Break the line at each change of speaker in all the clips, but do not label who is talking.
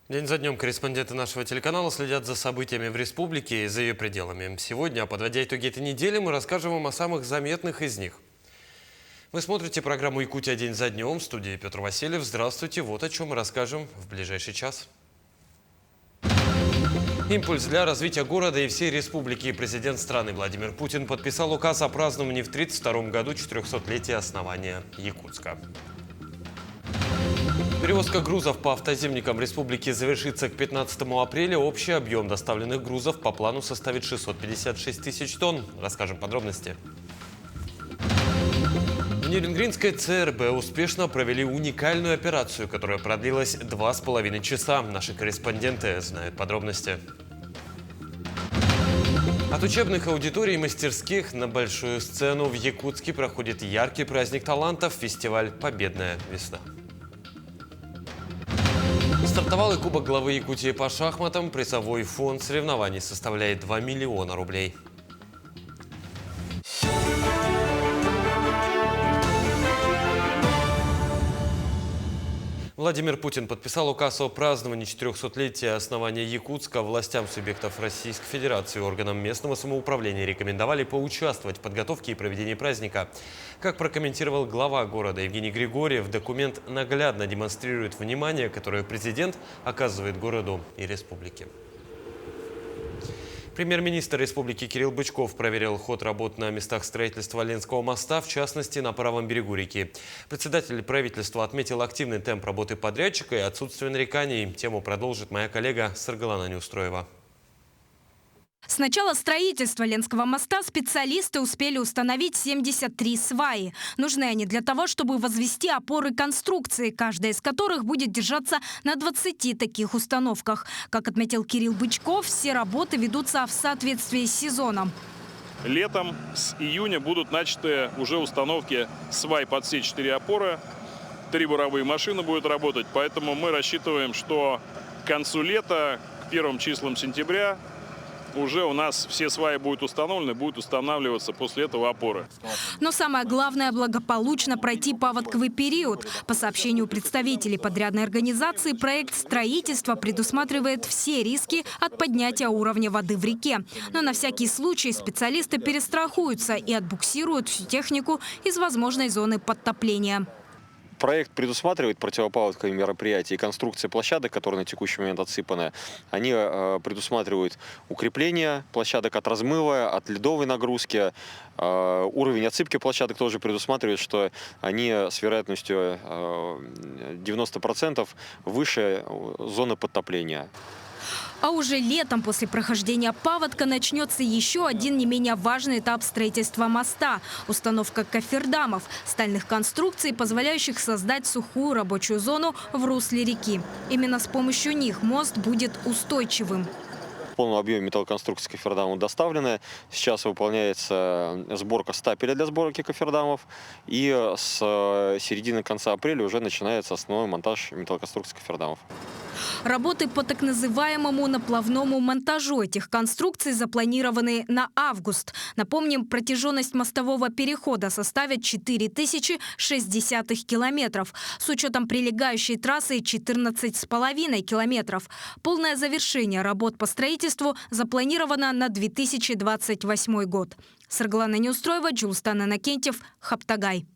День за днем корреспонденты нашего телеканала следят за событиями в республике и за ее пределами. Сегодня, подводя итоги этой недели, мы расскажем вам о самых заметных из них. Вы смотрите программу «Якутия. День за днем». В студии Петр Васильев. Здравствуйте. Вот о чем мы расскажем в ближайший час. Импульс для развития города и всей республики. Президент страны Владимир Путин подписал указ о праздновании в 1932 году 400-летия основания Якутска. Перевозка грузов по автоземникам республики завершится к 15 апреля. Общий объем доставленных грузов по плану составит 656 тысяч тонн. Расскажем подробности. В Нерюнгринской ЦРБ успешно провели уникальную операцию, которая продлилась 2,5 часа. Наши корреспонденты знают подробности. От учебных аудиторий и мастерских на большую сцену в Якутске проходит яркий праздник талантов – фестиваль «Победная весна». Стартовал и Кубок главы Якутии по шахматам. Призовой фонд соревнований составляет 2 миллиона рублей. Владимир Путин подписал указ о праздновании 400-летия основания Якутска. Властям субъектов Российской Федерации и органам местного самоуправления рекомендовали поучаствовать в подготовке и проведении праздника. Как прокомментировал глава города Евгений Григорьев, документ наглядно демонстрирует внимание, которое президент оказывает городу и республике. Премьер-министр республики Кирилл Бычков проверил ход работ на местах строительства Ленского моста, в частности, на правом берегу реки. Председатель правительства отметил активный темп работы подрядчика и отсутствие нареканий. Тему продолжит моя коллега Саргалана Неустроева.
С начала строительства Ленского моста специалисты успели установить 73 сваи. Нужны они для того, чтобы возвести опоры конструкции, каждая из которых будет держаться на 20 таких установках. Как отметил Кирилл Бычков, все работы ведутся в соответствии с сезоном.
Летом с июня будут начаты уже установки свай под все 4 опоры. 3 буровые машины будут работать, поэтому мы рассчитываем, что к концу лета, к первым числам сентября, уже у нас все сваи будут установлены, будут устанавливаться после этого опоры.
Но самое главное – благополучно пройти паводковый период. По сообщению представителей подрядной организации, проект строительства предусматривает все риски от поднятия уровня воды в реке. Но на всякий случай специалисты перестрахуются и отбуксируют всю технику из возможной зоны подтопления.
Проект предусматривает противопаводковые мероприятия и конструкции площадок, которые на текущий момент отсыпаны. Они предусматривают укрепление площадок от размыва, от ледовой нагрузки. Уровень отсыпки площадок тоже предусматривает, что они с вероятностью 90% выше зоны подтопления.
А уже летом после прохождения паводка начнется еще один не менее важный этап строительства моста – установка кофердамов – стальных конструкций, позволяющих создать сухую рабочую зону в русле реки. Именно с помощью них мост будет устойчивым.
В полном объеме металлоконструкции кофердамов доставлены. Сейчас выполняется сборка стапеля для сборки кофердамов. И с середины-конца апреля уже начинается основной монтаж металлоконструкции кофердамов.
Работы по так называемому наплавному монтажу этих конструкций запланированы на август. Напомним, протяженность мостового перехода составит 4060 километров. С учетом прилегающей трассы 14,5 километров. Полное завершение работ по строительству запланировано на 2028 год. Саргалана Неустроева, Джулстан Иннокентьев, Хаптагай.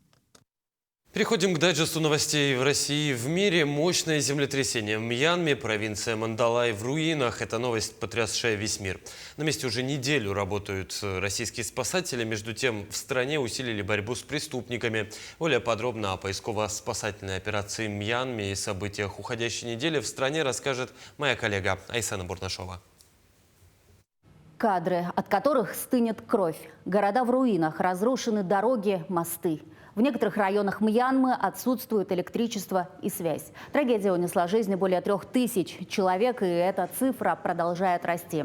Переходим к дайджесту новостей в России и в мире. Мощное землетрясение в Мьянме, провинция Мандалай в руинах. Эта новость, потрясшая весь мир. На месте уже неделю работают российские спасатели. Между тем, в стране усилили борьбу с преступниками. Более подробно о поисково-спасательной операции в Мьянме и событиях уходящей недели в стране расскажет моя коллега Айсана Бурнашова.
Кадры, от которых стынет кровь. Города в руинах, разрушены дороги, мосты. В некоторых районах Мьянмы отсутствует электричество и связь. Трагедия унесла жизни более 3000 человек, и эта цифра продолжает расти.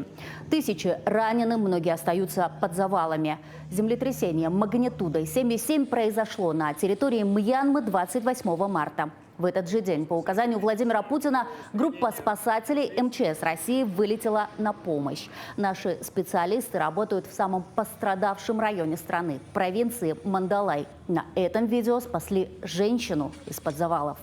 Тысячи ранены, многие остаются под завалами. Землетрясение магнитудой 7,7 произошло на территории Мьянмы 28 марта. В этот же день, по указанию Владимира Путина, группа спасателей МЧС России вылетела на помощь. Наши специалисты работают в самом пострадавшем районе страны – провинции Мандалай. На этом видео спасли женщину из-под завалов.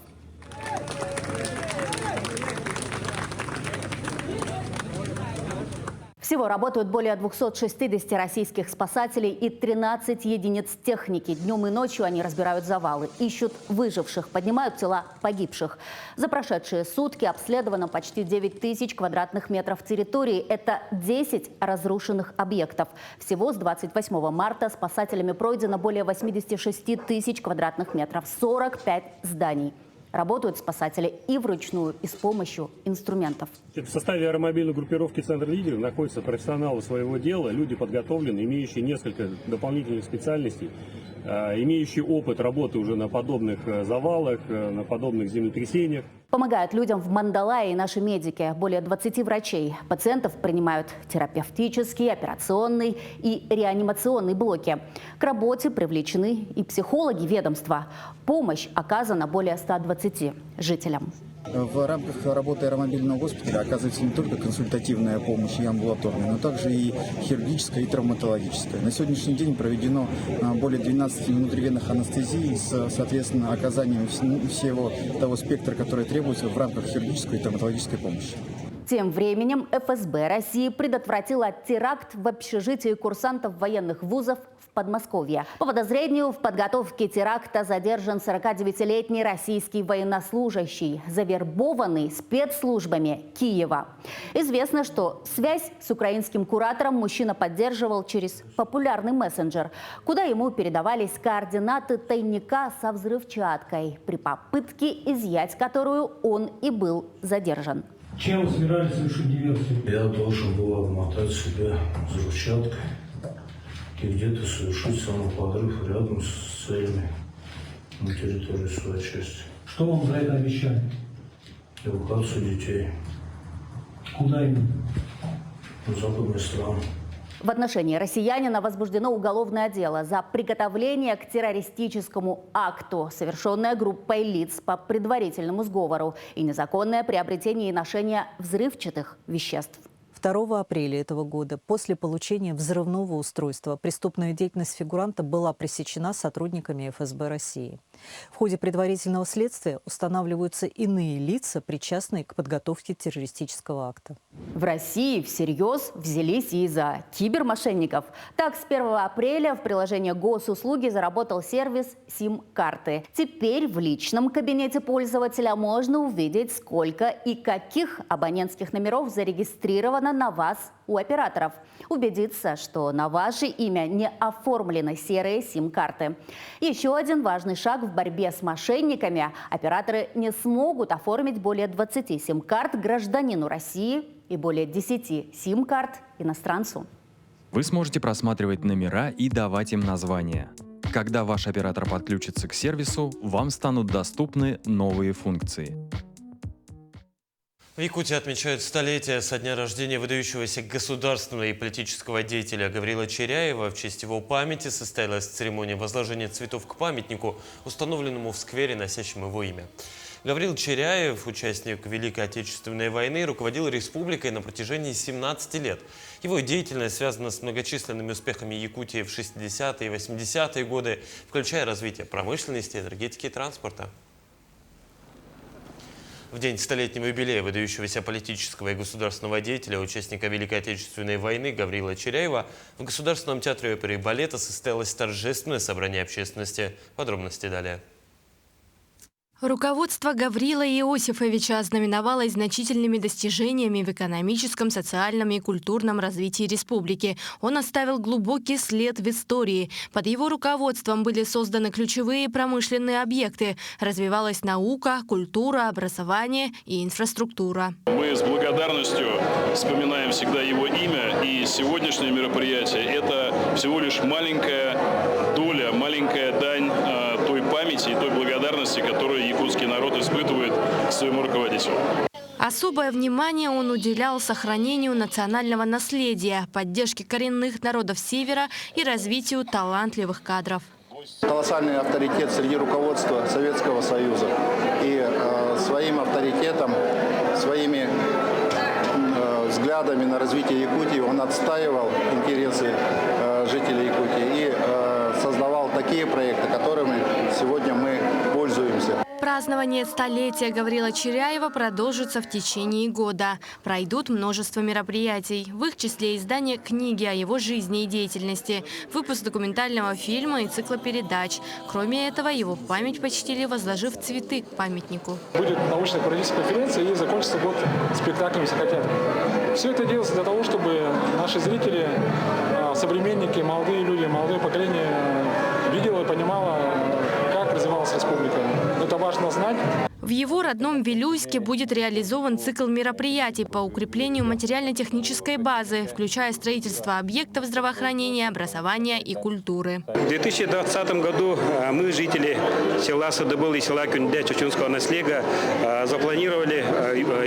Всего работают более 260 российских спасателей и 13 единиц техники. Днем и ночью они разбирают завалы, ищут выживших, поднимают тела погибших. За прошедшие сутки обследовано почти 9 тысяч квадратных метров территории. Это 10 разрушенных объектов. Всего с 28 марта спасателями пройдено более 86 тысяч квадратных метров, 45 зданий. Работают спасатели и вручную, и с помощью инструментов.
В составе аэромобильной группировки «Центр лидеров» находятся профессионалы своего дела, люди подготовленные, имеющие несколько дополнительных специальностей, имеющие опыт работы уже на подобных завалах, на подобных землетрясениях.
Помогают людям в Мандалае и наши медики. Более 20 врачей. Пациентов принимают терапевтический, операционный и реанимационный блоки. К работе привлечены и психологи ведомства. Помощь оказана более 120 жителям.
В рамках работы аэромобильного госпиталя оказывается не только консультативная помощь и амбулаторная, но также и хирургическая и травматологическая. На сегодняшний день проведено более 12 внутривенных анестезий с, соответственно, оказанием всего того спектра, который требуется в рамках хирургической и травматологической помощи.
Тем временем ФСБ России предотвратила теракт в общежитии курсантов военных вузов в Подмосковье. По подозрению в подготовке теракта задержан 49-летний российский военнослужащий, завербованный спецслужбами Киева. Известно, что связь с украинским куратором мужчина поддерживал через популярный мессенджер, куда ему передавались координаты тайника со взрывчаткой, при попытке изъять которую он и был задержан.
Чем вы собирались совершить диверсию?
Я должен был обмотать себя взрывчаткой и где-то совершить самоподрыв рядом с целями на территории своей части.
Что вам за это обещали?
Эвакуацию детей
Куда именно?
в западные страны.
В отношении россиянина возбуждено уголовное дело за приготовление к террористическому акту, совершенное группой лиц по предварительному сговору, и незаконное приобретение и ношение взрывчатых веществ.
2 апреля этого года после получения взрывного устройства преступная деятельность фигуранта была пресечена сотрудниками ФСБ России. В ходе предварительного следствия устанавливаются иные лица, причастные к подготовке террористического акта.
В России всерьез взялись и за кибермошенников. Так, с 1 апреля в приложении госуслуги заработал сервис SIM-карты. Теперь в личном кабинете пользователя можно увидеть, сколько и каких абонентских номеров зарегистрировано на вас у операторов. Убедиться, что на ваше имя не оформлены серые SIM-карты. Еще один важный шаг в борьбе с мошенниками. Операторы не смогут оформить более 20 SIM-карт гражданину России и более 10 SIM-карт иностранцу.
Вы сможете просматривать номера и давать им названия. Когда ваш оператор подключится к сервису, вам станут доступны новые функции.
В Якутии отмечают столетие со дня рождения выдающегося государственного и политического деятеля Гаврила Черяева. В честь его памяти состоялась церемония возложения цветов к памятнику, установленному в сквере, носящему его имя. Гаврил Черяев, участник Великой Отечественной войны, руководил республикой на протяжении 17 лет. Его деятельность связана с многочисленными успехами Якутии в 60-е и 80-е годы, включая развитие промышленности, энергетики и транспорта. В день столетнего юбилея выдающегося политического и государственного деятеля, участника Великой Отечественной войны Гаврила Черяева, в Государственном театре оперы и балета состоялось торжественное собрание общественности. Подробности далее.
Руководство Гаврила Иосифовича ознаменовалось значительными достижениями в экономическом, социальном и культурном развитии республики. Он оставил глубокий след в истории. Под его руководством были созданы ключевые промышленные объекты. Развивалась наука, культура, образование и инфраструктура.
Мы с благодарностью вспоминаем всегда его имя. И сегодняшнее мероприятие – это всего лишь маленькая доля, маленькая дань той памяти и той благодарности, которую якутский народ испытывает к своему руководителю.
Особое внимание он уделял сохранению национального наследия, поддержке коренных народов Севера и развитию талантливых кадров.
Колоссальный авторитет среди руководства Советского Союза. И своим авторитетом, своими взглядами на развитие Якутии он отстаивал интересы жителей Якутии и создавал такие проекты, которыми сегодня мы пользуемся.
Празднование столетия Гаврила Чиряева продолжится в течение года. Пройдут множество мероприятий. В их числе издание книги о его жизни и деятельности, выпуск документального фильма и цикла передач. Кроме этого, его память почтили, возложив цветы к памятнику.
Будет научная практическая конференция и закончится год спектаклем «Психотеатр». Все это делается для того, чтобы наши зрители, современники, молодые люди, молодое поколение видело и понимало, как развивалась республика. Это важно знать.
В его родном Вилюйске будет реализован цикл мероприятий по укреплению материально-технической базы, включая строительство объектов здравоохранения, образования и культуры.
В 2020 году мы, жители села Садыбыл и села Кюндя Чечунского наследия, запланировали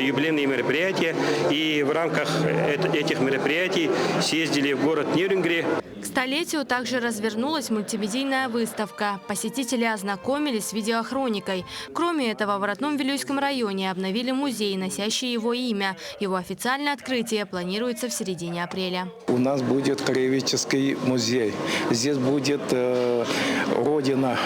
юбилейные мероприятия. И в рамках этих мероприятий съездили в город Нерюнгри.
К столетию также развернулась мультимедийная выставка. Посетители ознакомились с видеохроникой. Кроме этого, в родном Вилюйском районе обновили музей, носящий его имя. Его официальное открытие планируется в середине апреля.
У нас будет краеведческий музей. Здесь будет родина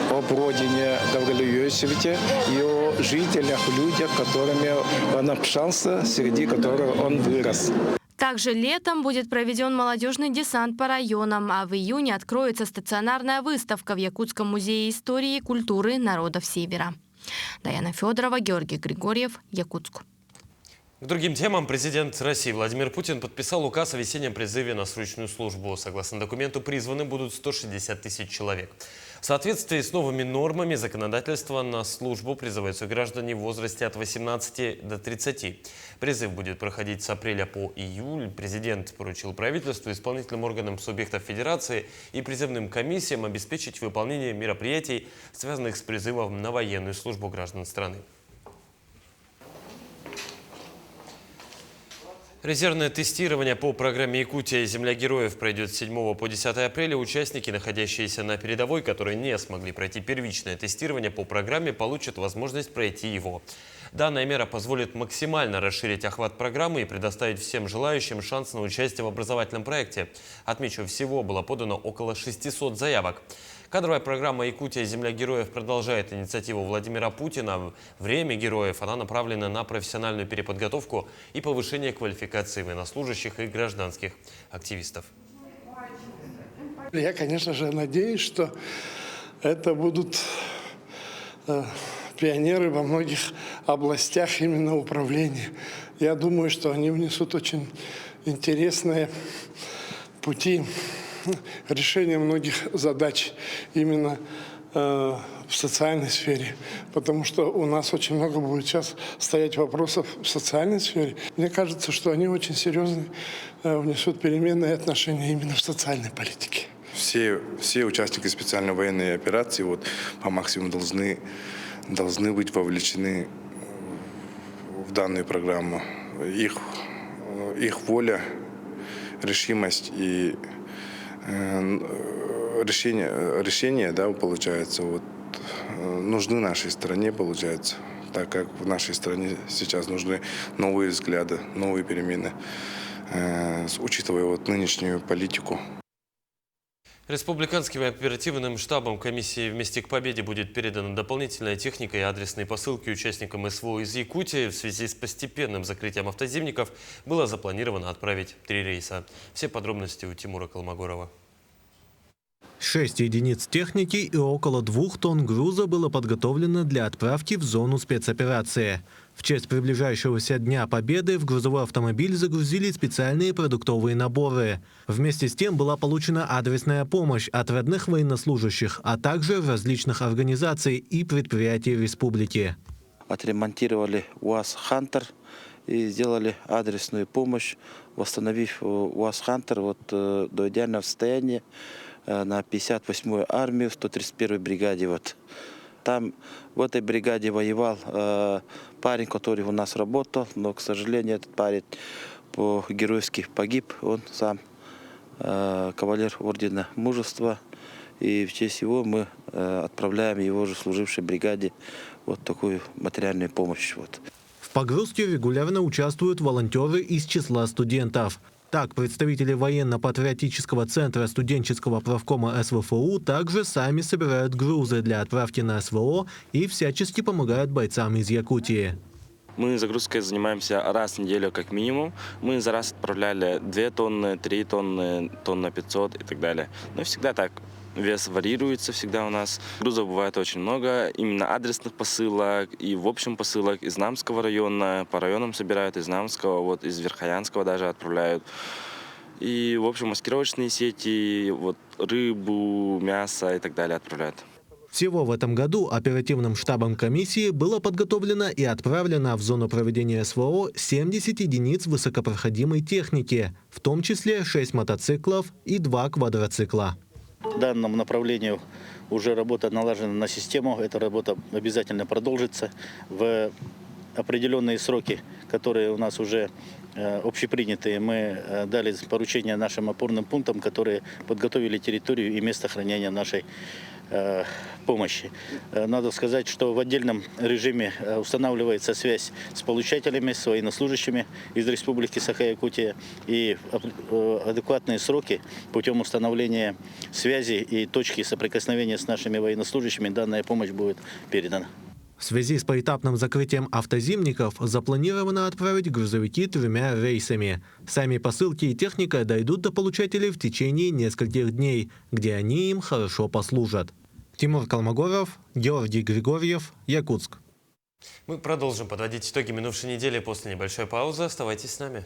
об родине Гаврила Иосифовича и о жителях, людях, которыми он общался, среди которых он вырос.
Также летом будет проведен молодежный десант по районам, а в июне откроется стационарная выставка в Якутском музее истории и культуры народов Севера. Даяна Федорова, Георгий Григорьев, Якутск.
К другим темам президент России Владимир Путин подписал указ о весеннем призыве на срочную службу. Согласно документу, призваны будут 160 тысяч человек. В соответствии с новыми нормами законодательства на службу призываются граждане в возрасте от 18 до 30. Призыв будет проходить с апреля по июль. Президент поручил правительству, исполнительным органам субъектов федерации и призывным комиссиям обеспечить выполнение мероприятий, связанных с призывом на военную службу граждан страны. Резервное тестирование по программе «Якутия. Земля героев» пройдет с 7 по 10 апреля. Участники, находящиеся на передовой, которые не смогли пройти первичное тестирование по программе, получат возможность пройти его. Данная мера позволит максимально расширить охват программы и предоставить всем желающим шанс на участие в образовательном проекте. Отмечу, всего было подано около 600 заявок. Кадровая программа «Якутия. Земля героев» продолжает инициативу Владимира Путина. Время героев она направлена на профессиональную переподготовку и повышение квалификации военнослужащих и гражданских активистов.
Я, конечно же, надеюсь, что это будут пионеры во многих областях именно управления. Я думаю, что они внесут очень интересные пути решения многих задач именно в социальной сфере. Потому что у нас очень много будет сейчас стоять вопросов в социальной сфере. Мне кажется, что они очень серьезно внесут переменные отношения именно в социальной политике.
Все участники специальной военной операции по максимуму должны быть вовлечены в данную программу. Их воля, решимость и решения, получается, нужны нашей стране, получается, так как в нашей стране сейчас нужны новые взгляды, новые перемены, учитывая нынешнюю политику.
Республиканским оперативным штабом комиссии «Вместе к победе» будет передана дополнительная техника и адресные посылки участникам СВО из Якутии. В связи с постепенным закрытием автозимников было запланировано отправить 3 рейса. Все подробности у Тимура Колмогорова.
6 единиц техники и около 2 тонн груза было подготовлено для отправки в зону спецоперации. В честь приближающегося Дня Победы в грузовой автомобиль загрузили специальные продуктовые наборы. Вместе с тем была получена адресная помощь от родных военнослужащих, а также различных организаций и предприятий республики.
Отремонтировали УАЗ «Хантер» и сделали адресную помощь, восстановив УАЗ «Хантер» до идеального состояния на 58-ю армию, 131-й бригаде. Там в этой бригаде воевал парень, который у нас работал, но, к сожалению, этот парень геройски погиб. Он сам кавалер ордена Мужества. И в честь его мы отправляем его же служившей бригаде такую материальную помощь.
В погрузке регулярно участвуют волонтеры из числа студентов. Так, представители военно-патриотического центра студенческого правкома СВФУ также сами собирают грузы для отправки на СВО и всячески помогают бойцам из Якутии.
Мы загрузкой занимаемся раз в неделю как минимум. Мы за раз отправляли 2 тонны, 3 тонны, тонна 500 и так далее. Но всегда так. Вес варьируется всегда у нас. Грузов бывает очень много. Именно адресных посылок и в общем посылок из Намского района. По районам собирают из Намского, вот из Верхоянского даже отправляют. И в общем маскировочные сети, вот рыбу, мясо и так далее отправляют.
Всего в этом году оперативным штабом комиссии было подготовлено и отправлено в зону проведения СВО 70 единиц высокопроходимой техники, в том числе 6 мотоциклов и 2 квадроцикла.
В данном направлении уже работа налажена на систему. Эта работа обязательно продолжится в определенные сроки, которые у нас уже общепринятые. Мы дали поручение нашим опорным пунктам, которые подготовили территорию и место хранения нашей помощи. Надо сказать, что в отдельном режиме устанавливается связь с получателями, с военнослужащими из Республики Саха-Якутия, и адекватные сроки путем установления связи и точки соприкосновения с нашими военнослужащими данная помощь будет передана.
В связи с поэтапным закрытием автозимников запланировано отправить грузовики 3 рейсами. Сами посылки и техника дойдут до получателей в течение нескольких дней, где они им хорошо послужат. Тимур Калмогоров, Георгий Григорьев, Якутск.
Мы продолжим подводить итоги минувшей недели после небольшой паузы. Оставайтесь с нами.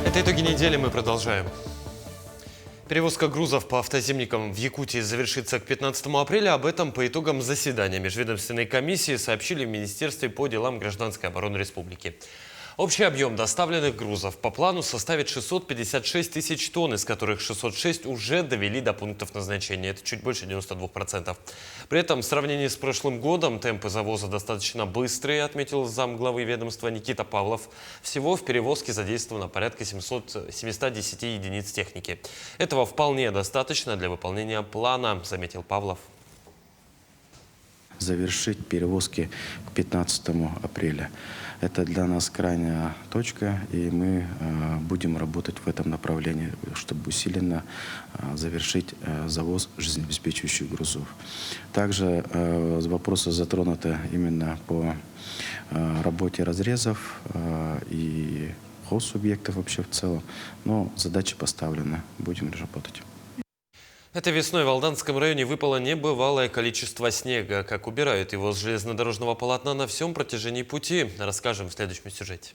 Это итоги недели, мы продолжаем. Перевозка грузов по автозимникам в Якутии завершится к 15 апреля. Об этом по итогам заседания межведомственной комиссии сообщили в Министерстве по делам гражданской обороны республики. Общий объем доставленных грузов по плану составит 656 тысяч тонн, из которых 606 уже довели до пунктов назначения. Это чуть больше 92%. При этом в сравнении с прошлым годом темпы завоза достаточно быстрые, отметил замглавы ведомства Никита Павлов. Всего в перевозке задействовано порядка 710 единиц техники. Этого вполне достаточно для выполнения плана, заметил Павлов.
Завершить перевозки к 15 апреля. Это для нас крайняя точка, и мы будем работать в этом направлении, чтобы усиленно завершить завоз жизнеобеспечивающих грузов. Также вопросы затронуты именно по работе разрезов и хозсубъектов вообще в целом, но задачи поставлены, будем работать.
Этой весной в Алданском районе выпало небывалое количество снега. Как убирают его с железнодорожного полотна на всем протяжении пути, расскажем в следующем сюжете.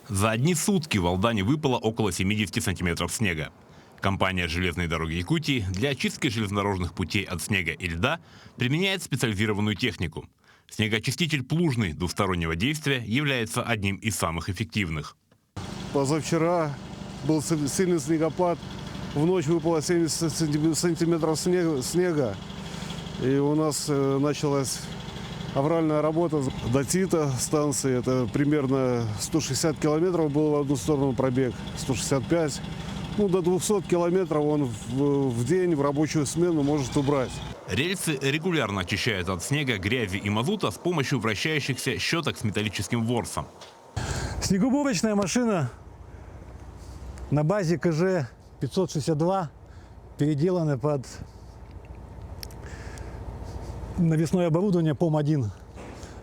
За одни сутки в Алдане выпало около 70 сантиметров снега. Компания «Железные дороги Якутии» для очистки железнодорожных путей от снега и льда применяет специализированную технику. Снегоочиститель плужный двустороннего действия является одним из самых эффективных.
Позавчера был сильный снегопад. В ночь выпало 70 сантиметров снега, и у нас началась авральная работа до Тита станции. Это примерно 160 километров был в одну сторону пробег, 165. Ну, до 200 километров он в день в рабочую смену может убрать.
Рельсы регулярно очищают от снега, грязи и мазута с помощью вращающихся щеток с металлическим ворсом.
Снегоуборочная машина на базе КЖ 562 переделаны под навесное оборудование ПОМ-1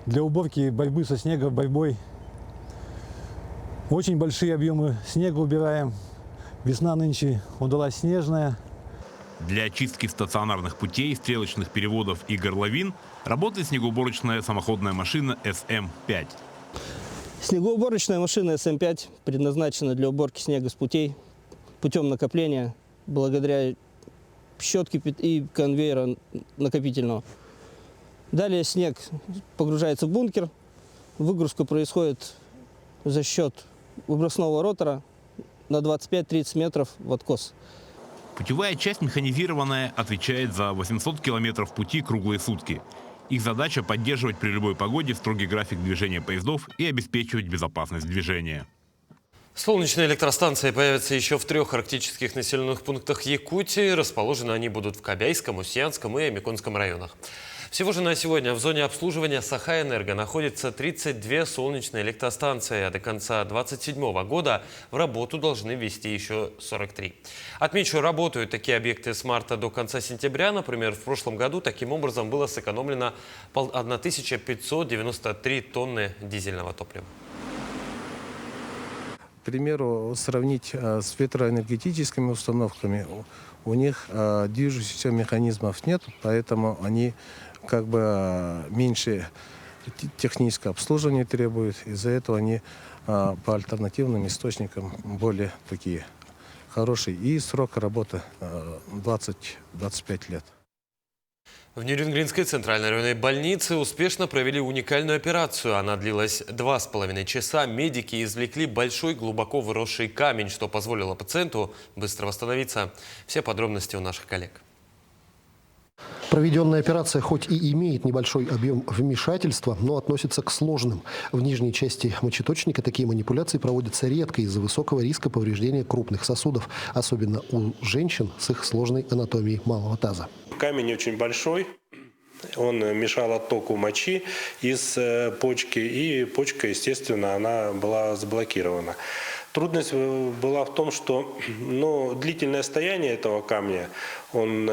для уборки и борьбы со снегоборьбой. Очень большие объемы снега убираем. Весна нынче удалась снежная.
Для очистки стационарных путей, стрелочных переводов и горловин работает снегоуборочная самоходная машина СМ-5.
Снегоуборочная машина СМ-5 предназначена для уборки снега с путей путем накопления благодаря щетке и конвейера накопительного. Далее снег погружается в бункер. Выгрузка происходит за счет выбросного ротора на 25-30 метров в откос.
Путевая часть механизированная отвечает за 800 километров пути круглые сутки. Их задача – поддерживать при любой погоде строгий график движения поездов и обеспечивать безопасность движения.
Солнечные электростанции появятся еще в 3 арктических населенных пунктах Якутии. Расположены они будут в Кобяйском, Устьянском и Амиконском районах. Всего же на сегодня в зоне обслуживания Сахаэнерго находится 32 солнечные электростанции, а до конца 2027 года в работу должны ввести еще 43. Отмечу, работают такие объекты с марта до конца сентября. Например, в прошлом году таким образом было сэкономлено 1593 тонны дизельного топлива.
К примеру, сравнить с ветроэнергетическими установками, у них движущихся механизмов нет, поэтому они как бы меньше техническое обслуживание требуют. Из-за этого они по альтернативным источникам более такие хорошие. И срок работы 20-25 лет.
В Нерюнгринской центральной районной больнице успешно провели уникальную операцию. Она длилась 2,5 часа. Медики извлекли большой, глубоко выросший камень, что позволило пациенту быстро восстановиться. Все подробности у наших коллег.
Проведенная операция хоть и имеет небольшой объем вмешательства, но относится к сложным. В нижней части мочеточника такие манипуляции проводятся редко из-за высокого риска повреждения крупных сосудов, особенно у женщин с их сложной анатомией малого таза.
Камень очень большой, он мешал оттоку мочи из почки, и почка, естественно, она была заблокирована. Трудность была в том, что длительное стояние этого камня, он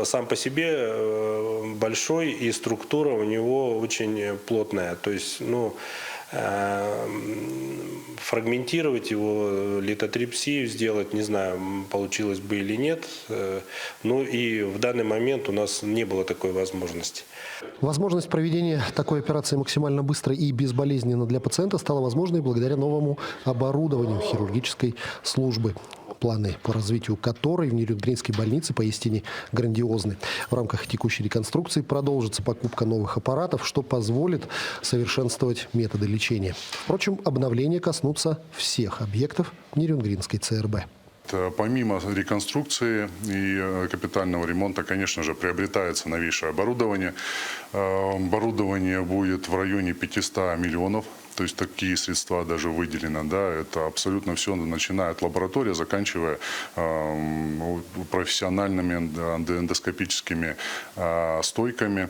сам по себе большой, и структура у него очень плотная. То есть, фрагментировать его, литотрипсию сделать, не знаю, получилось бы или нет. И в данный момент у нас не было такой возможности.
Возможность проведения такой операции максимально быстро и безболезненно для пациента стала возможной благодаря новому оборудованию хирургической службы, планы по развитию которой в Нерюнгринской больнице поистине грандиозны. В рамках текущей реконструкции продолжится покупка новых аппаратов, что позволит совершенствовать методы лечения. Впрочем, обновления коснутся всех объектов Нерюнгринской ЦРБ.
Помимо реконструкции и капитального ремонта, конечно же, приобретается новейшее оборудование. Оборудование будет в районе 500 миллионов. То есть такие средства даже выделены. Да, это абсолютно все, начиная от лаборатории, заканчивая профессиональными эндоскопическими стойками,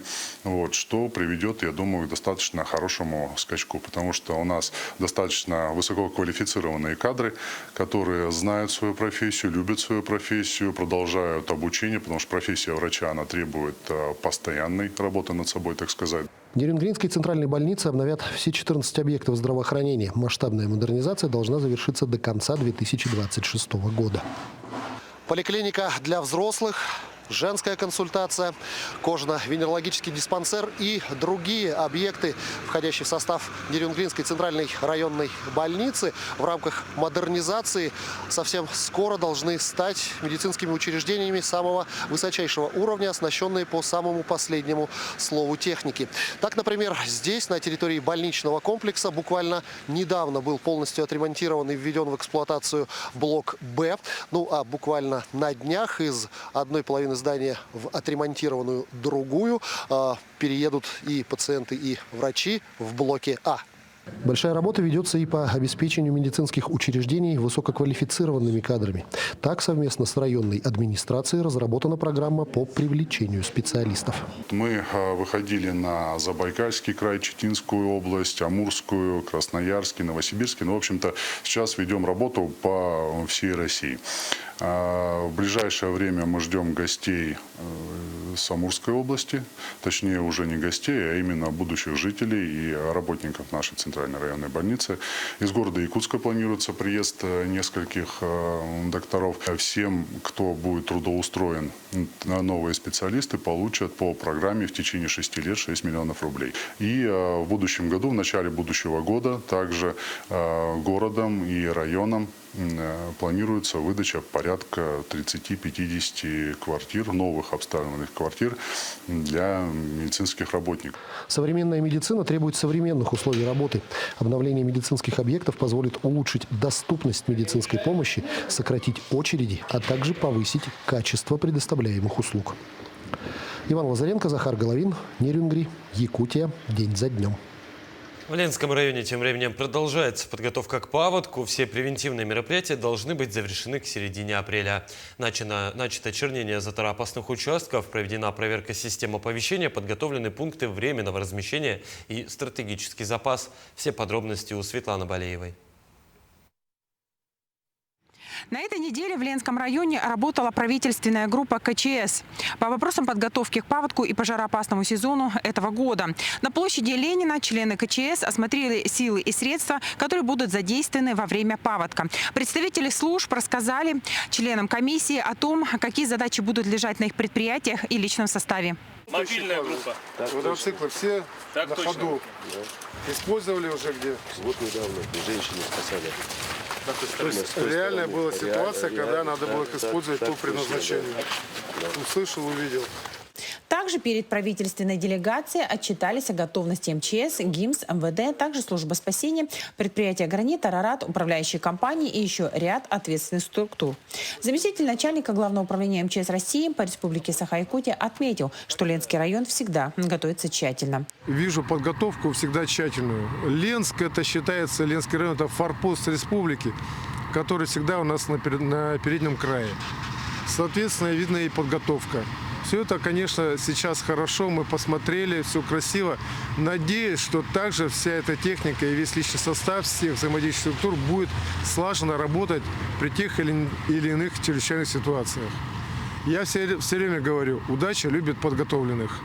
что приведет, я думаю, к достаточно хорошему скачку. Потому что у нас достаточно высококвалифицированные кадры, которые знают свою профессию, любят свою профессию, продолжают обучение, потому что профессия врача, она требует постоянной работы над собой, так сказать.
В Нерюнгринской центральной больнице обновят все 14 объектов здравоохранения. Масштабная модернизация должна завершиться до конца 2026 года. Поликлиника для взрослых, женская консультация, кожно-венерологический диспансер и другие объекты, входящие в состав Нерюнгринской центральной районной больницы, в рамках модернизации совсем скоро должны стать медицинскими учреждениями самого высочайшего уровня, оснащенные по самому последнему слову техники. Так, например, здесь, на территории больничного комплекса, буквально недавно был полностью отремонтирован и введен в эксплуатацию блок «Б». А буквально на днях из одной половины здания в отремонтированную другую переедут и пациенты, и врачи в блоке А. Большая работа ведется и по обеспечению медицинских учреждений высококвалифицированными кадрами. Так, совместно с районной администрацией разработана программа по привлечению специалистов.
Мы выходили на Забайкальский край, Читинскую область, Амурскую, Красноярский, Новосибирский. В общем-то, сейчас ведем работу по всей России. В ближайшее время мы ждем гостей с Амурской области, точнее уже не гостей, а именно будущих жителей и работников нашей центральной районной больницы. Из города Якутска планируется приезд нескольких докторов. Всем, кто будет трудоустроен, новые специалисты получат по программе в течение 6 лет 6 миллионов рублей. И в будущем году, в начале будущего года, также городом и районом планируется выдача порядка 30-50 квартир, новых обставленных квартир для медицинских работников.
Современная медицина требует современных условий работы. Обновление медицинских объектов позволит улучшить доступность медицинской помощи, сократить очереди, а также повысить качество предоставляемых услуг. Иван Лазаренко, Захар Головин, Нерюнгри, Якутия. День за днем.
В Ленском районе тем временем продолжается подготовка к паводку. Все превентивные мероприятия должны быть завершены к середине апреля. Начато чернение заторопасных участков, проведена проверка систем оповещения, подготовлены пункты временного размещения и стратегический запас. Все подробности у Светланы Балеевой.
На этой неделе в Ленском районе работала правительственная группа КЧС по вопросам подготовки к паводку и пожароопасному сезону этого года. На площади Ленина члены КЧС осмотрели силы и средства, которые будут задействованы во время паводка. Представители служб рассказали членам комиссии о том, какие задачи будут лежать на их предприятиях и личном составе.
Мобильная группа.
Квадроциклы все
так
на
точно.
ходу. Использовали уже где?
Вот недавно женщины спасали.
То есть реальная была ситуация, когда надо было их использовать по предназначению. Услышал, увидел.
Также перед правительственной делегацией отчитались о готовности МЧС, ГИМС, МВД, также служба спасения, предприятия «Гранит», «Арарат», управляющие компании и еще ряд ответственных структур. Заместитель начальника Главного управления МЧС России по республике Саха-Якутия отметил, что Ленский район всегда готовится тщательно.
Вижу подготовку всегда тщательную. Ленск, это считается, Ленский район, это форпост республики, который всегда у нас на переднем крае. Соответственно, видна и подготовка. Все это, конечно, сейчас хорошо, мы посмотрели, все красиво. Надеюсь, что также вся эта техника и весь личный состав всех взаимодействующих структур будет слаженно работать при тех или иных чрезвычайных ситуациях. Я все время говорю, удача любит подготовленных.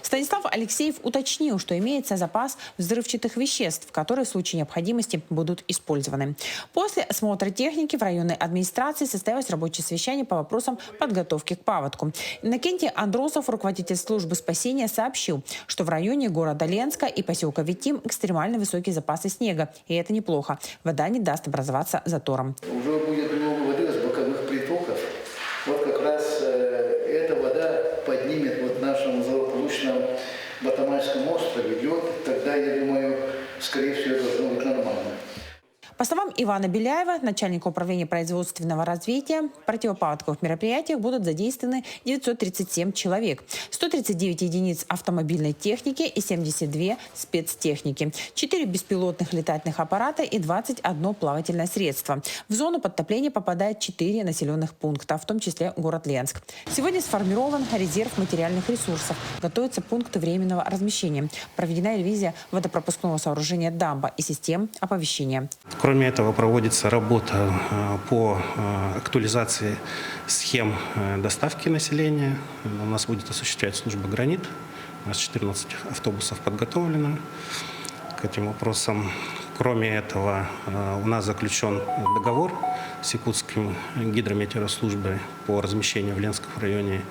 Станислав Алексеев уточнил, что имеется запас взрывчатых веществ, которые в случае необходимости будут использованы. После осмотра техники в районной администрации состоялось рабочее совещание по вопросам подготовки к паводку. Иннокентий Андросов, руководитель службы спасения, сообщил, что в районе города Ленска и поселка Витим экстремально высокие запасы снега. И это неплохо. Вода не даст образоваться затором.
Уже будет много воды с боковых притоков. Вот как раз эта вода поднимет вот в нашем злополучном Батамайском острове лед. Тогда, я думаю, скорее всего, должно быть нормально.
По словам Ивана Беляева, начальника управления производственного развития, в противопаводковых мероприятиях будут задействованы 937 человек, 139 единиц автомобильной техники и 72 спецтехники, 4 беспилотных летательных аппарата и 21 плавательное средство. В зону подтопления попадает 4 населенных пункта, в том числе город Ленск. Сегодня сформирован резерв материальных ресурсов, готовятся пункты временного размещения, проведена ревизия водопропускного сооружения дамба и систем оповещения.
Кроме этого, проводится работа по актуализации схем доставки населения. У нас будет осуществлять служба «Гранит». У нас 14 автобусов подготовлено к этим вопросам. Кроме этого, у нас заключен договор с Якутским гидрометеорослужбой по размещению в Ленском районе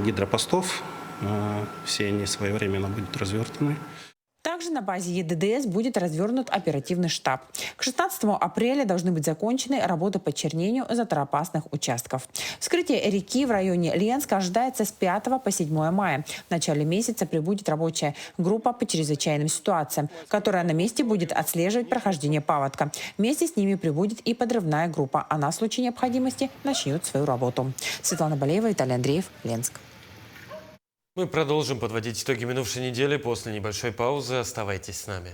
гидропостов. Все они своевременно будут развертаны.
Также на базе ЕДДС будет развернут оперативный штаб. К 16 апреля должны быть закончены работы по чернению заторопасных участков. Вскрытие реки в районе Ленска ожидается с 5 по 7 мая. В начале месяца прибудет рабочая группа по чрезвычайным ситуациям, которая на месте будет отслеживать прохождение паводка. Вместе с ними прибудет и подрывная группа. Она в случае необходимости начнет свою работу. Светлана Балеева, Виталий Андреев, Ленск.
Мы продолжим подводить итоги минувшей недели после небольшой паузы. Оставайтесь с нами.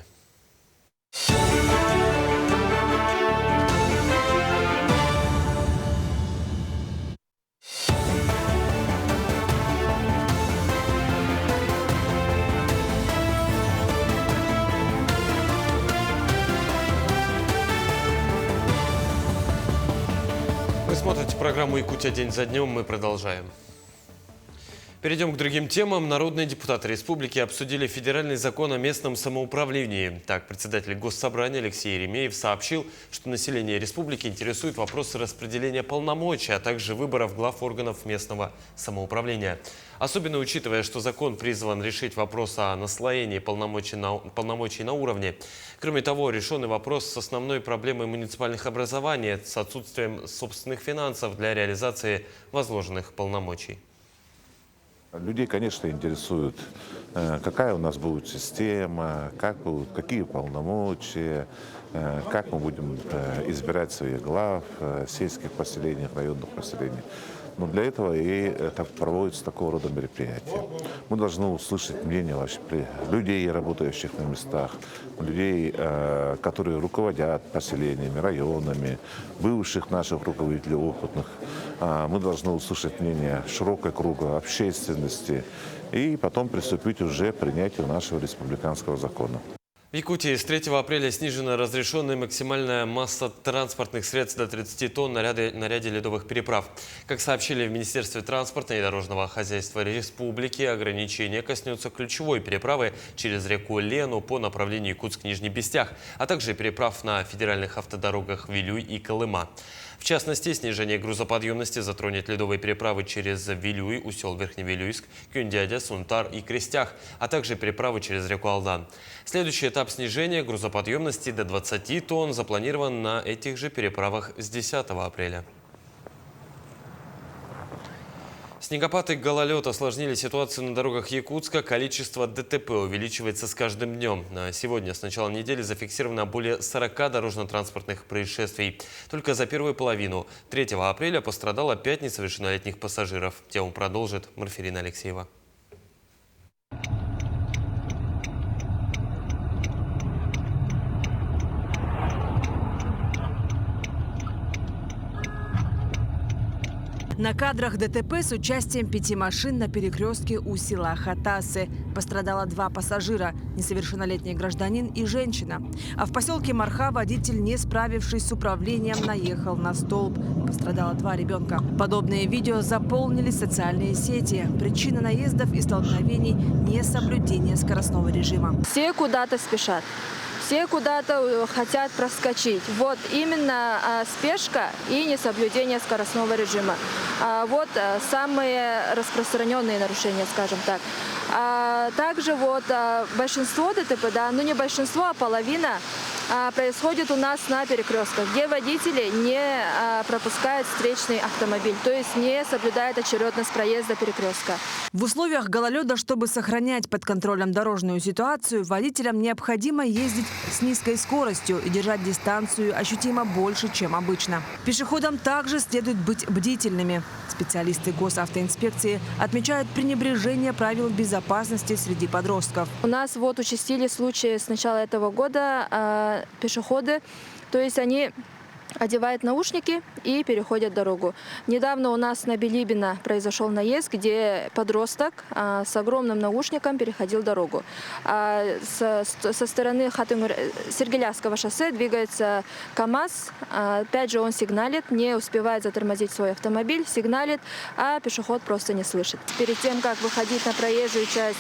Вы смотрите программу «Якутия. День за днем». Мы продолжаем. Перейдем к другим темам. Народные депутаты республики обсудили федеральный закон о местном самоуправлении. Так, председатель Госсобрания Алексей Еремеев сообщил, что население республики интересует вопросы распределения полномочий, а также выборов глав органов местного самоуправления. Особенно учитывая, что закон призван решить вопрос о наслоении полномочий на уровне. Кроме того, решен и вопрос с основной проблемой муниципальных образований, с отсутствием собственных финансов для реализации возложенных полномочий.
Людей, конечно, интересует, какая у нас будет система, какие полномочия, как мы будем избирать своих глав сельских поселений, районных поселений. Но для этого и проводятся такого рода мероприятия. Мы должны услышать мнение людей, работающих на местах, людей, которые руководят поселениями, районами, бывших наших руководителей опытных. Мы должны услышать мнение широкого круга общественности и потом приступить уже к принятию нашего республиканского закона.
В Якутии с 3 апреля снижена разрешенная максимальная масса транспортных средств до 30 тонн на ряде ледовых переправ. Как сообщили в Министерстве транспорта и дорожного хозяйства республики, ограничения коснутся ключевой переправы через реку Лену по направлению Якутск-Нижний Бестях, а также переправ на федеральных автодорогах Вилюй и Колыма. В частности, снижение грузоподъемности затронет ледовые переправы через Вилюй, Усел Верхневилюйск, Кюндядя, Сунтар и Крестях, а также переправы через реку Алдан. Следующий этап снижения грузоподъемности до 20 тонн запланирован на этих же переправах с 10 апреля. Снегопад и гололед осложнили ситуацию на дорогах Якутска. Количество ДТП увеличивается с каждым днем. На сегодня с начала недели зафиксировано более 40 дорожно-транспортных происшествий. Только за первую половину 3 апреля пострадало 5 несовершеннолетних пассажиров. Тему продолжит Марфирина Алексеева.
На кадрах ДТП с участием 5 машин на перекрестке у села Хатасы. Пострадало 2 пассажира – несовершеннолетний гражданин и женщина. А в поселке Марха водитель, не справившись с управлением, наехал на столб. Пострадало 2 ребенка. Подобные видео заполнили социальные сети. Причина наездов и столкновений – несоблюдение скоростного режима.
Все куда-то спешат. Все куда-то хотят проскочить. Вот именно спешка и несоблюдение скоростного режима. Вот самые распространенные нарушения, скажем так. Также вот большинство ДТП, ну не большинство, а половина происходит у нас на перекрестках, где водители не пропускают встречный автомобиль, то есть не соблюдают очередность проезда перекрестка.
В условиях гололеда, чтобы сохранять под контролем дорожную ситуацию, водителям необходимо ездить с низкой скоростью и держать дистанцию ощутимо больше, чем обычно. Пешеходам также следует быть бдительными. Специалисты госавтоинспекции отмечают пренебрежение правил безопасности среди подростков.
У нас вот участились случаи с начала этого года пешеходы, то есть они одевают наушники и переходят дорогу. Недавно у нас на Билибина произошел наезд, где подросток с огромным наушником переходил дорогу. Со стороны Сергеляского шоссе двигается КАМАЗ. Опять же он сигналит, не успевает затормозить свой автомобиль, сигналит, а пешеход просто не слышит. Перед тем, как выходить на проезжую часть,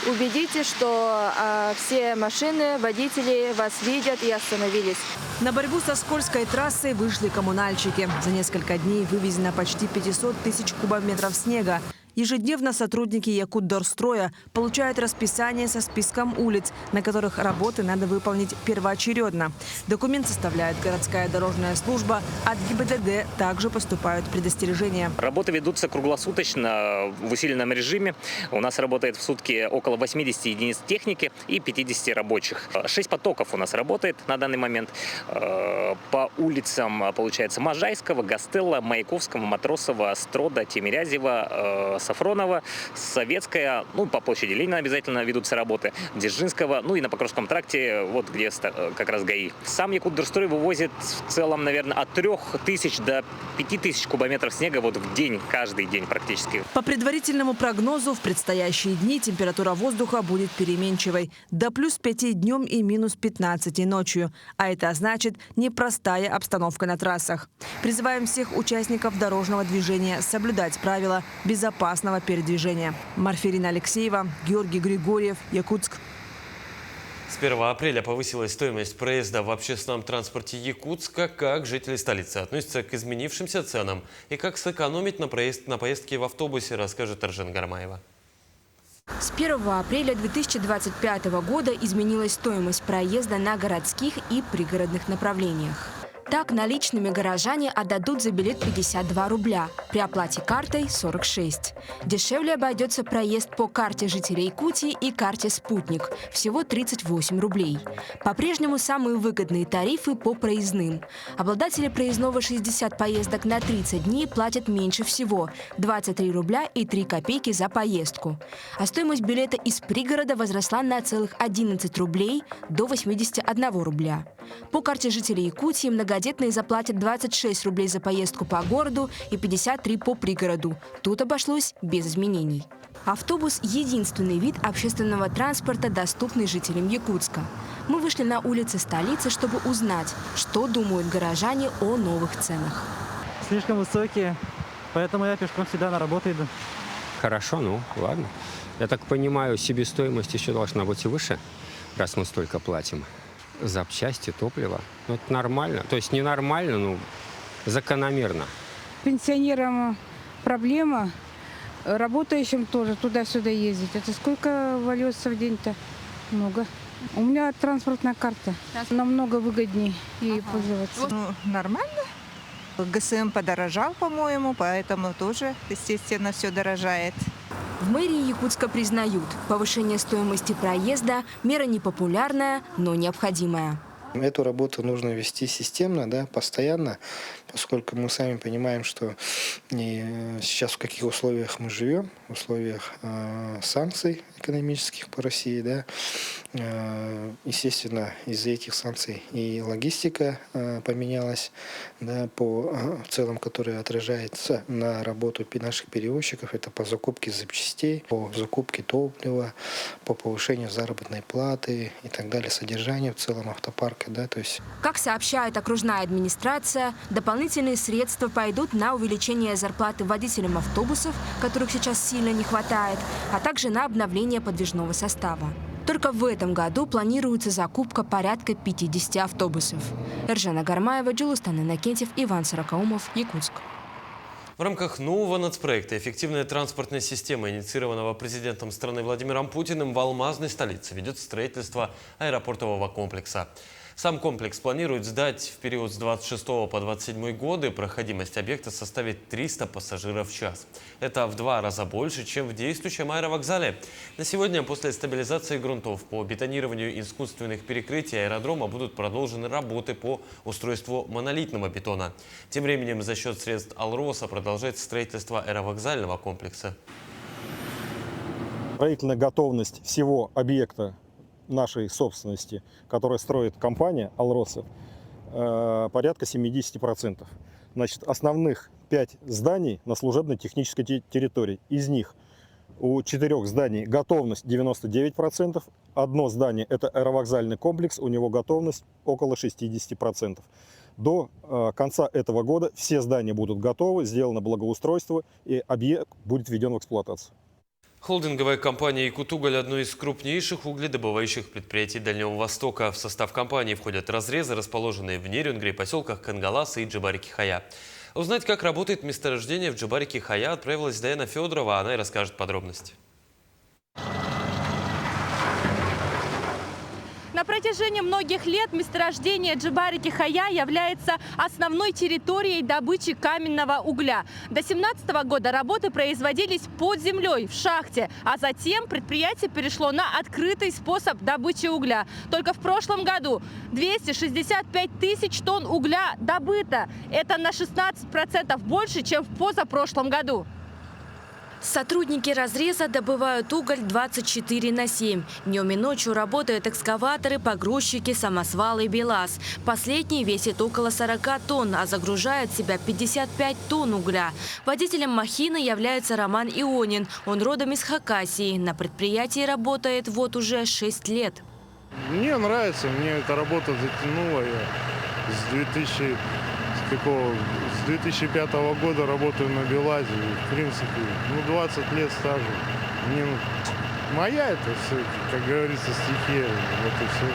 убедитесь, что все машины, водители вас видят и остановились.
На борьбу со скользкой трассой вышли коммунальщики. За несколько дней вывезено почти 500 тысяч кубометров снега. Ежедневно сотрудники Якутдорстроя получают расписание со списком улиц, на которых работы надо выполнить первоочередно. Документ составляет городская дорожная служба. От ГИБДД также поступают предостережения.
Работы ведутся круглосуточно в усиленном режиме. У нас работает в сутки около 80 единиц техники и 50 рабочих. 6 потоков у нас работает на данный момент. По улицам, получается, Можайского, Гастелла, Маяковского, Матросова, Строда, Тимирязева, Сафронова, Советская, ну, по площади Ленина обязательно ведутся работы, Дзержинского, ну и на Покровском тракте, вот где как раз ГАИ. Сам Якутдорстрой вывозит в целом, наверное, от 3000 до 5000 кубометров снега вот в день, каждый день практически.
По предварительному прогнозу, в предстоящие дни температура воздуха будет переменчивой. До +5 днем и -15 ночью. А это значит непростая обстановка на трассах. Призываем всех участников дорожного движения соблюдать правила безопасности передвижения. Марфирина Алексеева, Георгий Григорьев, Якутск.
С 1 апреля повысилась стоимость проезда в общественном транспорте Якутска. Как жители столицы относятся к изменившимся ценам и как сэкономить на поездке в автобусе, расскажет Аржен Гармаева.
С 1 апреля 2025 года изменилась стоимость проезда на городских и пригородных направлениях. Так, наличными горожане отдадут за билет 52 рубля, при оплате картой 46. Дешевле обойдется проезд по карте жителей Якутии и карте «Спутник» – всего 38 рублей. По-прежнему самые выгодные тарифы по проездным. Обладатели проездного 60 поездок на 30 дней платят меньше всего – 23 рубля и 3 копейки за поездку. А стоимость билета из пригорода возросла на целых 11 рублей до 81 рубля. По карте жителей Якутии многодетные заплатят 26 рублей за поездку по городу и 53 по пригороду. Тут обошлось без изменений. Автобус – единственный вид общественного транспорта, доступный жителям Якутска. Мы вышли на улицы столицы, чтобы узнать, что думают горожане о новых ценах.
Слишком высокие, поэтому я пешком всегда на работу иду.
Хорошо, ну ладно. Я так понимаю, себестоимость еще должна быть и выше, раз мы столько платим. Запчасти, топливо. Ну, это нормально. То есть не нормально, но закономерно.
Пенсионерам проблема, работающим тоже туда-сюда ездить. Это сколько валется в день-то? Много. У меня транспортная карта. Намного выгоднее ей пользоваться.
Ну, нормально. ГСМ подорожал, по-моему, поэтому тоже, естественно, все дорожает.
В мэрии Якутска признают, повышение стоимости проезда – мера непопулярная, но необходимая.
Эту работу нужно вести системно, да, постоянно, поскольку мы сами понимаем, что сейчас в каких условиях мы живем, в условиях санкций экономических по России, да, естественно, из-за этих санкций и логистика поменялась, да, в целом, которая отражается на работу наших перевозчиков, это по закупке запчастей, по закупке топлива, по повышению заработной платы и так далее, содержанию в целом автопарка. Да, то есть...
Как сообщает окружная администрация, дополнительные средства пойдут на увеличение зарплаты водителям автобусов, которых сейчас сильно не хватает, а также на обновление подвижного состава. Только в этом году планируется закупка порядка 50 автобусов. Эржана Гармаева, Джулустан Иннокентьев, Иван Сорокаумов, Якутск.
В рамках нового нацпроекта «Эффективная транспортная система», инициированного президентом страны Владимиром Путиным, в алмазной столице ведет строительство аэропортового комплекса. Сам комплекс планирует сдать в период с 26 по 27 годы. Проходимость объекта составит 300 пассажиров в час. Это в 2 раза больше, чем в действующем аэровокзале. На сегодня после стабилизации грунтов по бетонированию искусственных перекрытий аэродрома будут продолжены работы по устройству монолитного бетона. Тем временем за счет средств Алроса продолжается строительство аэровокзального комплекса.
Строительная готовность всего объекта нашей собственности, которую строит компания «Алроса», порядка 70%. Значит, основных 5 зданий на служебно-технической территории. Из них у 4 зданий готовность 99%. Одно здание – это аэровокзальный комплекс, у него готовность около 60%. До конца этого года все здания будут готовы, сделано благоустройство, и объект будет введен в эксплуатацию.
Холдинговая компания «Якутуголь» – одно из крупнейших угледобывающих предприятий Дальнего Востока. В состав компании входят разрезы, расположенные в Нерюнгре, поселках Кангалас и Джабарики-Хая. Узнать, как работает месторождение в Джабарики-Хая, отправилась Даяна Федорова. Она и расскажет подробности.
На протяжении многих лет месторождение Джабарики-Хая является основной территорией добычи каменного угля. До 2017 года работы производились под землей, в шахте, а затем предприятие перешло на открытый способ добычи угля. Только в прошлом году 265 тысяч тонн угля добыто. Это на 16% больше, чем в позапрошлом году.
Сотрудники разреза добывают уголь 24/7. Днем и ночью работают экскаваторы, погрузчики, самосвалы и БелАЗ. Последний весит около 40 тонн, а загружает в себя 55 тонн угля. Водителем махины является Роман Ионин. Он родом из Хакасии. На предприятии работает вот уже 6 лет.
Мне нравится, мне эта работа затянула. Я с 2005 года работаю на БелАЗе. В принципе, 20 лет стажа. Моя это все, как говорится, стихия. Вот и все.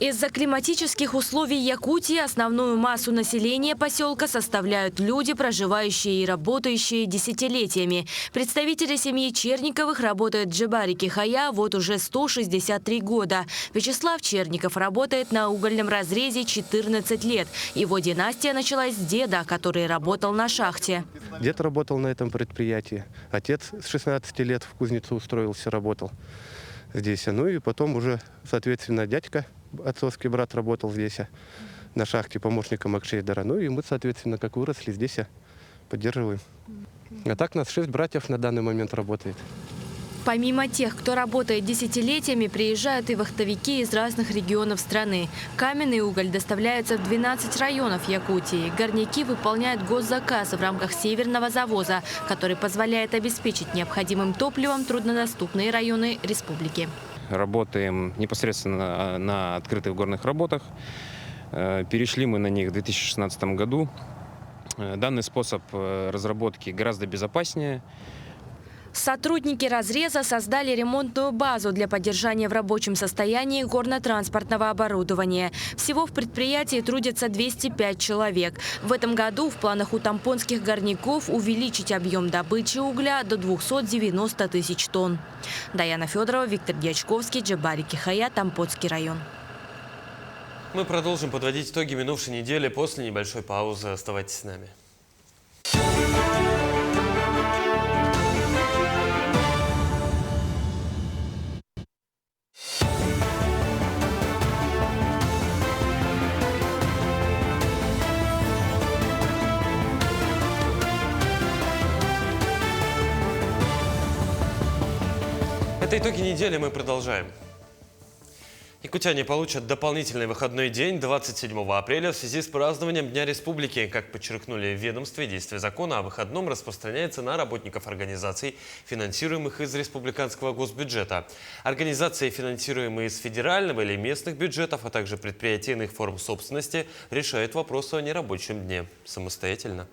Из-за климатических условий Якутии основную массу населения поселка составляют люди, проживающие и работающие десятилетиями. Представители семьи Черниковых работают в Джебари Кихая вот уже 163 года. Вячеслав Черников работает на угольном разрезе 14 лет. Его династия началась с деда, который работал на шахте.
Дед работал на этом предприятии. Отец с 16 лет в кузницу устроился, работал здесь. Ну и потом уже, соответственно, дядька, отцовский брат, работал здесь на шахте помощником Акшейдера. Ну и мы, соответственно, как выросли, здесь поддерживаем. А так нас 6 братьев на данный момент работает.
Помимо тех, кто работает десятилетиями, приезжают и вахтовики из разных регионов страны. Каменный уголь доставляется в 12 районов Якутии. Горняки выполняют госзаказ в рамках северного завоза, который позволяет обеспечить необходимым топливом труднодоступные районы республики.
Работаем непосредственно на открытых горных работах. Перешли мы на них в 2016 году. Данный способ разработки гораздо безопаснее.
Сотрудники разреза создали ремонтную базу для поддержания в рабочем состоянии горно-транспортного оборудования. Всего в предприятии трудятся 205 человек. В этом году в планах у тампонских горняков увеличить объем добычи угля до 290 тысяч тонн. Даяна Федорова, Виктор Дьячковский, Джебари Кихая, Тампонский район.
Мы продолжим подводить итоги минувшей недели после небольшой паузы. Оставайтесь с нами. Это итоги недели, мы продолжаем. Якутяне получат дополнительный выходной день 27 апреля в связи с празднованием Дня Республики. Как подчеркнули в ведомстве, действие закона о выходном распространяется на работников организаций, финансируемых из республиканского госбюджета. Организации, финансируемые из федерального или местных бюджетов, а также предприятия иных форм собственности, решают вопрос о нерабочем дне самостоятельно.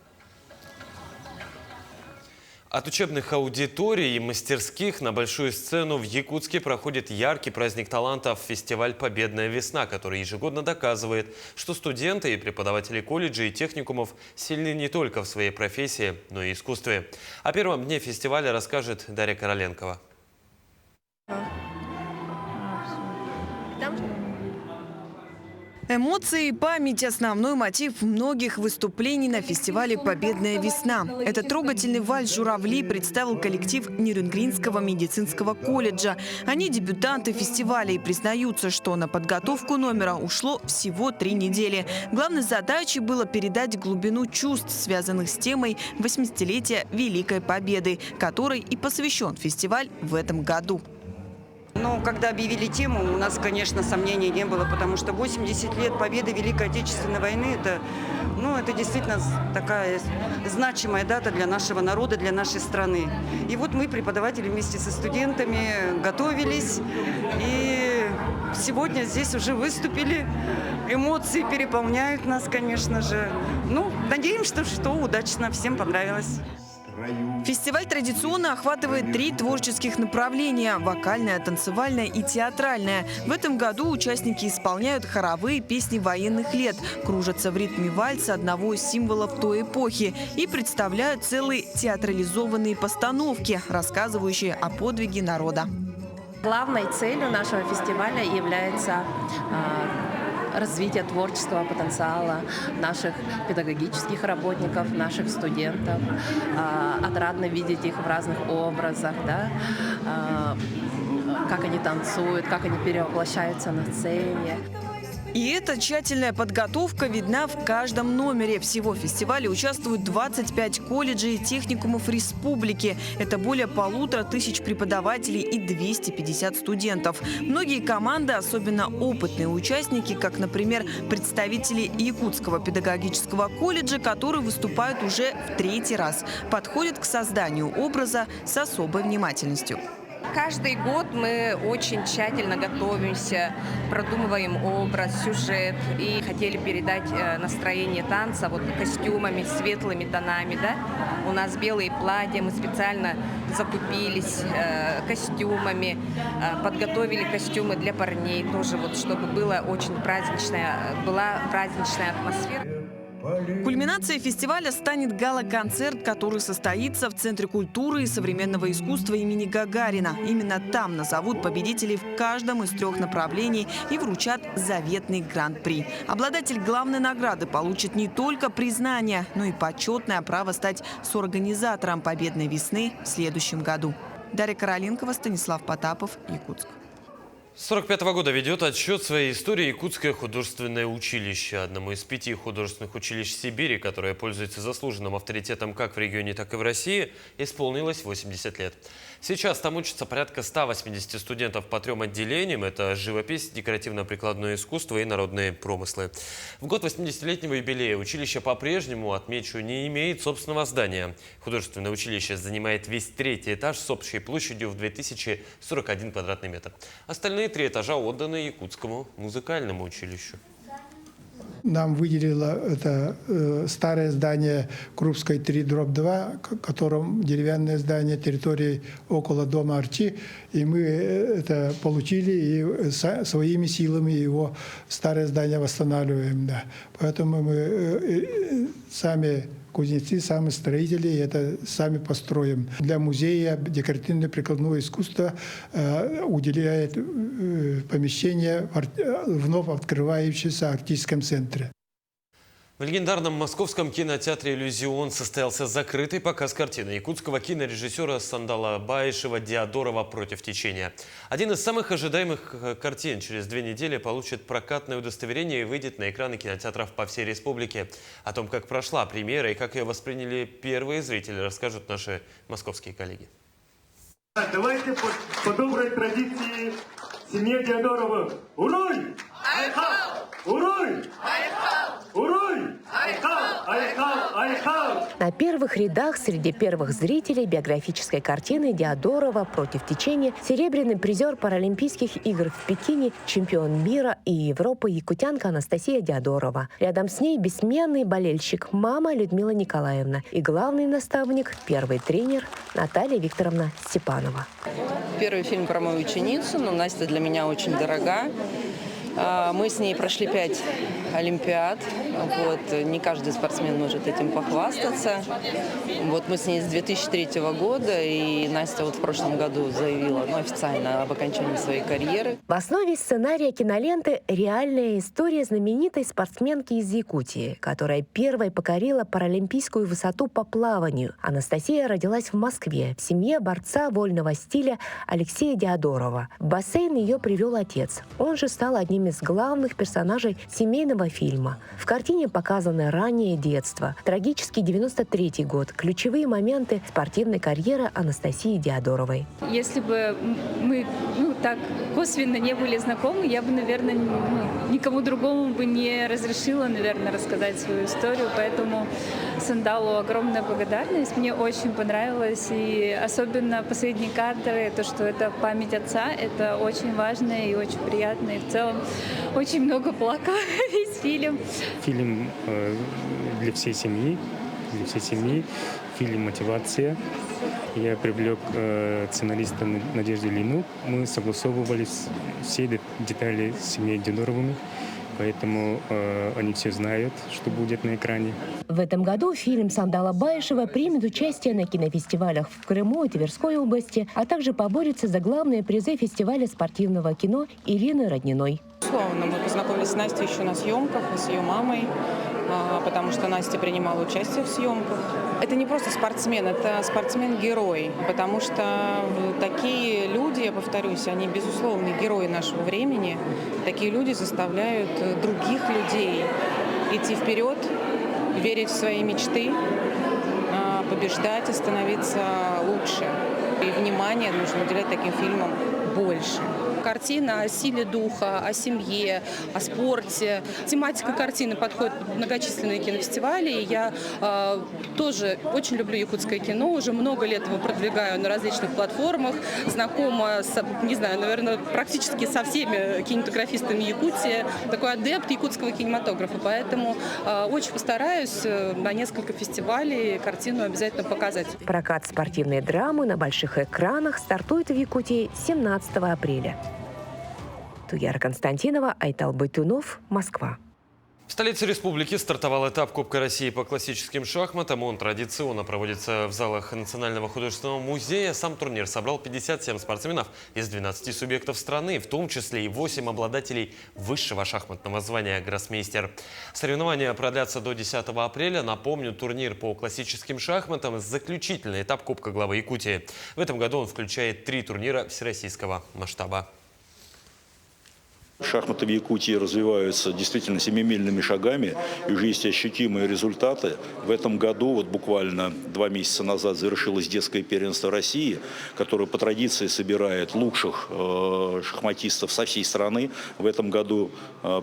От учебных аудиторий и мастерских на большую сцену в Якутске проходит яркий праздник талантов – фестиваль «Победная весна», который ежегодно доказывает, что студенты и преподаватели колледжей и техникумов сильны не только в своей профессии, но и искусстве. О первом дне фестиваля расскажет Дарья Короленкова.
Эмоции и память – основной мотив многих выступлений на фестивале «Победная весна». Этот трогательный вальс «Журавли» представил коллектив Нерюнгринского медицинского колледжа. Они дебютанты фестиваля и признаются, что на подготовку номера ушло всего 3 недели. Главной задачей было передать глубину чувств, связанных с темой 80-летия Великой Победы, которой и посвящен фестиваль в этом году.
Но когда объявили тему, у нас, конечно, сомнений не было, потому что 80 лет победы Великой Отечественной войны – это действительно такая значимая дата для нашего народа, для нашей страны. И вот мы, преподаватели, вместе со студентами готовились, и сегодня здесь уже выступили. Эмоции переполняют нас, конечно же. Надеемся, что удачно, всем понравилось.
Фестиваль традиционно охватывает 3 творческих направления – вокальное, танцевальное и театральное. В этом году участники исполняют хоровые песни военных лет, кружатся в ритме вальса, одного из символов той эпохи, и представляют целые театрализованные постановки, рассказывающие о подвиге народа.
Главной целью нашего фестиваля является развитие творческого потенциала наших педагогических работников, наших студентов. Отрадно видеть их в разных образах, как они танцуют, как они перевоплощаются на сцене.
И эта тщательная подготовка видна в каждом номере. Всего в фестивале участвуют 25 колледжей и техникумов республики. Это более 1500 преподавателей и 250 студентов. Многие команды, особенно опытные участники, как, например, представители Якутского педагогического колледжа, которые выступают уже в 3-й раз, подходят к созданию образа с особой внимательностью.
Каждый год мы очень тщательно готовимся, продумываем образ, сюжет и хотели передать настроение танца вот костюмами, светлыми тонами, да. У нас белые платья, мы специально закупились костюмами, подготовили костюмы для парней тоже, вот, чтобы была праздничная атмосфера.
Кульминацией фестиваля станет гала-концерт, который состоится в Центре культуры и современного искусства имени Гагарина. Именно там назовут победителей в каждом из 3 направлений и вручат заветный гран-при. Обладатель главной награды получит не только признание, но и почетное право стать соорганизатором «Победной весны» в следующем году. Дарья Короленкова, Станислав Потапов, Якутск.
С 1945 года ведет отсчет своей истории Якутское художественное училище. Одному из 5 художественных училищ Сибири, которое пользуется заслуженным авторитетом как в регионе, так и в России, исполнилось 80 лет. Сейчас там учатся порядка 180 студентов по 3 отделениям. Это живопись, декоративно-прикладное искусство и народные промыслы. В год 80-летнего юбилея училище по-прежнему, отмечу, не имеет собственного здания. Художественное училище занимает весь 3-й этаж с общей площадью в 2041 квадратный метр. Остальные 3 этажа отданы Якутскому музыкальному училищу.
Нам выделило это старое здание Крупской 3/2, котором деревянное здание территории около дома Арчи. И мы это получили и своими силами его старое здание восстанавливаем. Да. Поэтому мы сами кузнецы, сами строители, это сами построим. Для музея декоративно-прикладного искусства уделяет помещение в вновь открывающемся артистском центре.
В легендарном московском кинотеатре «Иллюзион» состоялся закрытый показ картины якутского кинорежиссера Сандала Баишева «Диодорова. Против течения». Один из самых ожидаемых картин через 2 недели получит прокатное удостоверение и выйдет на экраны кинотеатров по всей республике. О том, как прошла премьера и как ее восприняли первые зрители, расскажут наши московские коллеги.
Давайте по доброй традиции семье Диодорова. Урой! Айхал! Урой! Айхал! Урой! Айхал! Айхал! Айхал!
На первых рядах среди первых зрителей биографической картины Диодорова «Против течения» серебряный призер Паралимпийских игр в Пекине, чемпион мира и Европы якутянка Анастасия Диодорова. Рядом с ней бессменный болельщик мама Людмила Николаевна и главный наставник, первый тренер Наталья Викторовна Степанова.
Первый фильм про мою ученицу, но Настя для меня очень дорога. Мы с ней прошли 5 олимпиад. Не каждый спортсмен может этим похвастаться. Мы с ней с 2003 года, и Настя в прошлом году заявила официально об окончании своей карьеры.
В основе сценария киноленты реальная история знаменитой спортсменки из Якутии, которая первой покорила паралимпийскую высоту по плаванию. Анастасия родилась в Москве в семье борца вольного стиля Алексея Диодорова. В бассейн ее привел отец. Он же стал одним из главных персонажей семейного фильма. В картине показано раннее детство, трагический 93-й год, ключевые моменты спортивной карьеры Анастасии Диодоровой.
Если бы мы так косвенно не были знакомы, я бы, наверное, никому другому бы не разрешила, наверное, рассказать свою историю. Поэтому Сандалу огромная благодарность. Мне очень понравилось. И особенно последние кадры, то, что это память отца, это очень важно и очень приятно. И в целом очень много плакала весь фильм.
Фильм для всей семьи, фильм «Мотивация». Я привлек сценариста Надежду Лину. Мы согласовывали все детали с семьей Диодоровыми, поэтому они все знают, что будет на экране.
В этом году фильм Сандала Баишева примет участие на кинофестивалях в Крыму и Тверской области, а также поборется за главные призы фестиваля спортивного кино Ирины Родниной.
Безусловно, мы познакомились с Настей еще на съемках, с ее мамой, потому что Настя принимала участие в съемках. Это не просто спортсмен, это спортсмен-герой, потому что такие люди, я повторюсь, они безусловно герои нашего времени. Такие люди заставляют других людей идти вперед, верить в свои мечты, побеждать и становиться лучше. И внимание нужно уделять таким фильмам больше. Картина о силе духа, о семье, о спорте. Тематика картины подходит под многочисленные кинофестивали. И я тоже очень люблю якутское кино, уже много лет его продвигаю на различных платформах, знакома с, не знаю, наверное, практически со всеми кинематографистами Якутии, такой адепт якутского кинематографа, поэтому очень постараюсь на несколько фестивалей картину обязательно показать.
Прокат спортивной драмы на больших экранах стартует в Якутии 17 апреля. Туяра Константинова, Айтал Байтунов, Москва.
В столице республики стартовал этап Кубка России по классическим шахматам. Он традиционно проводится в залах Национального художественного музея. Сам турнир собрал 57 спортсменов из 12 субъектов страны, в том числе и 8 обладателей высшего шахматного звания «Гроссмейстер». Соревнования продлятся до 10 апреля. Напомню, турнир по классическим шахматам – заключительный этап Кубка главы Якутии. В этом году он включает 3 турнира всероссийского масштаба.
Шахматы в Якутии развиваются действительно семимильными шагами, и уже есть ощутимые результаты. В этом году, вот буквально 2 месяца назад, завершилось детское первенство России, которое по традиции собирает лучших шахматистов со всей страны. В этом году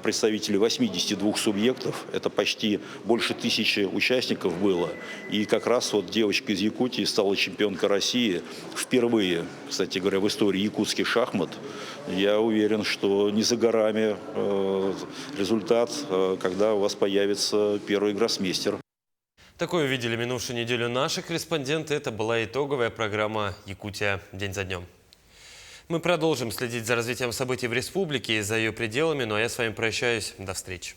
представители 82 субъектов, это почти больше 1000 участников было. И как раз вот девочка из Якутии стала чемпионкой России впервые, кстати говоря, в истории якутских шахмат. Я уверен, что не за горами результат, когда у вас появится первый гроссмейстер.
Такое увидели минувшую неделю наши корреспонденты. Это была итоговая программа «Якутия. День за днем». Мы продолжим следить за развитием событий в республике и за ее пределами. Ну а я с вами прощаюсь. До встречи.